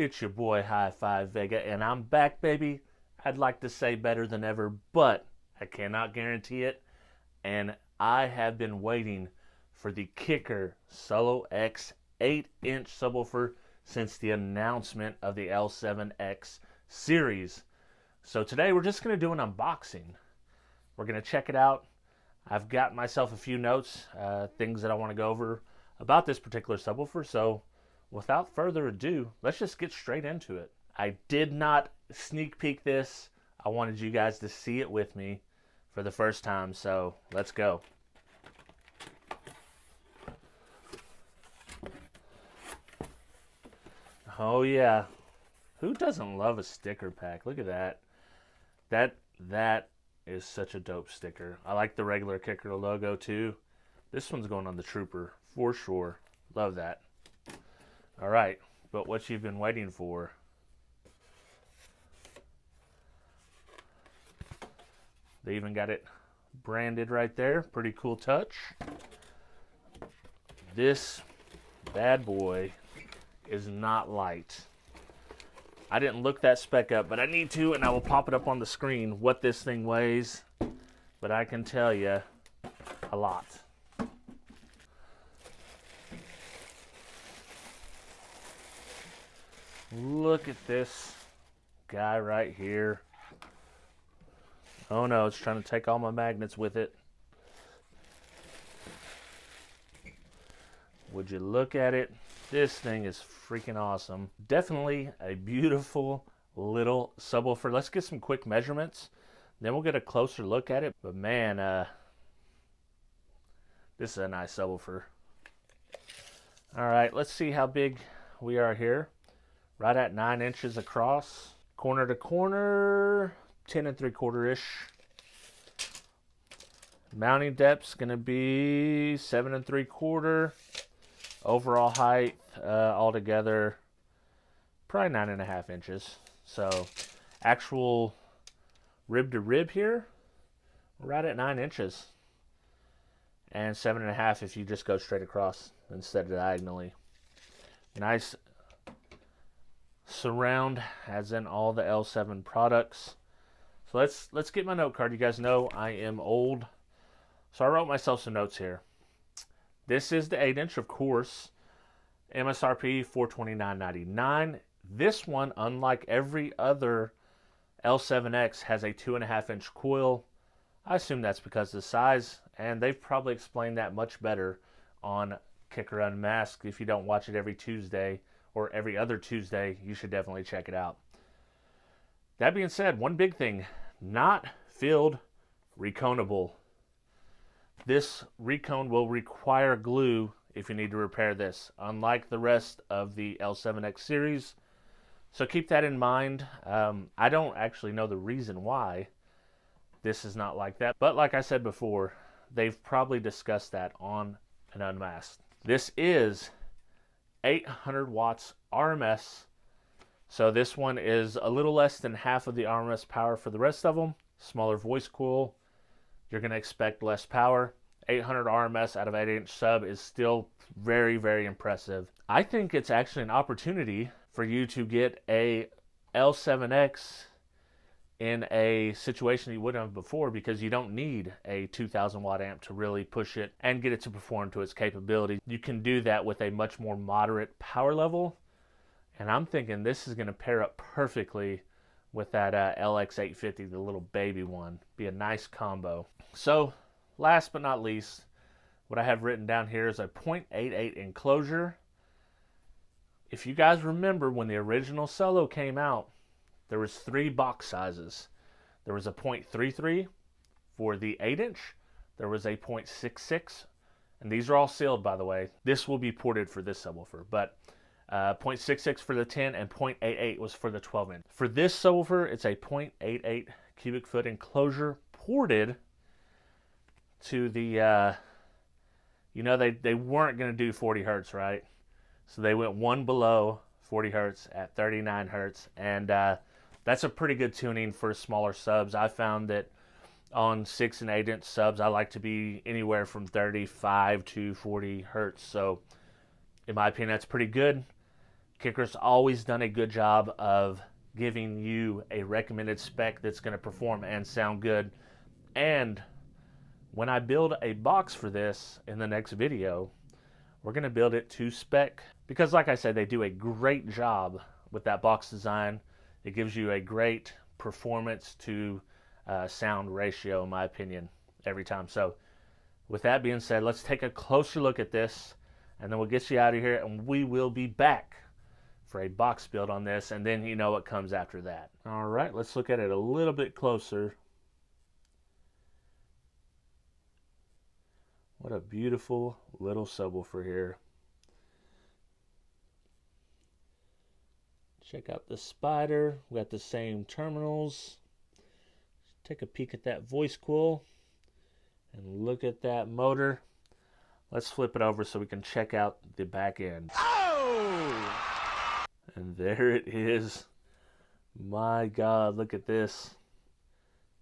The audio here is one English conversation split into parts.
It's your boy Hi-Fi Vega, and I'm back, baby. I'd like to say better than ever, but I cannot guarantee it. And I have been waiting for the Kicker Solo X 8-inch subwoofer since the announcement of the L7X series. So today we're just going to do an unboxing. We're going to check it out. I've got myself a few notes, things that I want to go over about this particular subwoofer. So without further ado, let's just get straight into it. I did not sneak peek this. I wanted you guys to see it with me for the first time, so let's go. Oh yeah, who doesn't love a sticker pack? Look at that. That is such a dope sticker. I like the regular Kicker logo too. This one's going on the Trooper for sure. Love that. All right, but what you've been waiting for. They even got it branded right there. Pretty cool touch. This bad boy is not light. I didn't look that spec up, but I need to, and I will pop it up on the screen what this thing weighs. But I can tell you a lot. Look at this guy right here. Oh no, it's trying to take all my magnets with it. Would you look at it? This thing is freaking awesome. Definitely a beautiful little subwoofer. Let's get some quick measurements. Then we'll get a closer look at it. But man, this is a nice subwoofer. All right, let's see how big we are here. Right at 9 inches across. Corner to corner, 10 3/4-ish. Mounting depth's gonna be 7 3/4. Overall height, altogether, probably 9.5 inches. So, actual rib to rib here, right at 9 inches. And 7.5 if you just go straight across instead of diagonally. Nice surround, as in all the L7 products. So let's get my note card. You guys know I am old, so I wrote myself some notes here. This is the 8-inch, of course. MSRP $429.99. This one, unlike every other L7X, has a 2.5-inch coil. I assume that's because of the size, and they've probably explained that much better on Kicker Unmasked. If you don't watch it every Tuesday or every other Tuesday, you should definitely check it out. That being said, one big thing, not filled, reconable. This recone will require glue if you need to repair this, unlike the rest of the L7X series. So keep that in mind. I don't actually know the reason why this is not like that, but like I said before, they've probably discussed that on an Unmasked. This is 800 watts RMS. So this one is a little less than half of the RMS power for the rest of them. Smaller voice coil. You're going to expect less power. 800 RMS out of 8-inch sub is still very, very impressive. I think it's actually an opportunity for you to get a L7X in a situation you wouldn't have before, because you don't need a 2000 watt amp to really push it and get it to perform to its capability. You can do that with a much more moderate power level, and I'm thinking this is going to pair up perfectly with that LX850, the little baby one. Be a nice combo. So last but not least, what I have written down here is a 0.88 enclosure. If you guys remember when the original Solo came out, there was 3 box sizes. There was a 0.33 for the 8-inch. There was a 0.66, and these are all sealed, by the way. This will be ported for this subwoofer, but 0.66 for the 10 and 0.88 was for the 12-inch. For this subwoofer, it's a 0.88 cubic foot enclosure ported to the, you know, they weren't going to do 40 hertz, right? So they went one below 40 hertz at 39 hertz, and that's a pretty good tuning for smaller subs. I found that on 6 and 8-inch subs, I like to be anywhere from 35 to 40 hertz. So in my opinion, that's pretty good. Kicker's always done a good job of giving you a recommended spec that's going to perform and sound good. And when I build a box for this in the next video, we're going to build it to spec, because like I said, they do a great job with that box design. It gives you a great performance to sound ratio, in my opinion, every time. So with that being said, let's take a closer look at this, and then we'll get you out of here, and we will be back for a box build on this, and then you know what comes after that. All right, let's look at it a little bit closer. What a beautiful little subwoofer here. Check out the spider. We got the same terminals. Take a peek at that voice coil and look at that motor. Let's flip it over so we can check out the back end. Oh! And there it is. My God, look at this.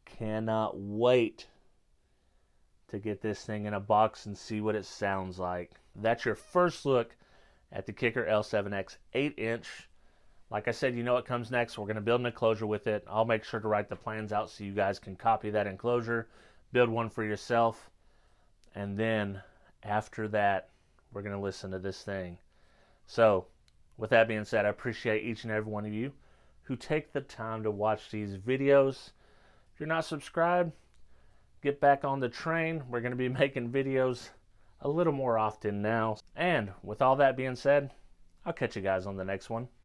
Cannot wait to get this thing in a box and see what it sounds like. That's your first look at the Kicker L7X 8-inch. Like I said, you know what comes next. We're going to build an enclosure with it. I'll make sure to write the plans out so you guys can copy that enclosure, build one for yourself, and then after that, we're going to listen to this thing. So, with that being said, I appreciate each and every one of you who take the time to watch these videos. If you're not subscribed, get back on the train. We're going to be making videos a little more often now. And with all that being said, I'll catch you guys on the next one.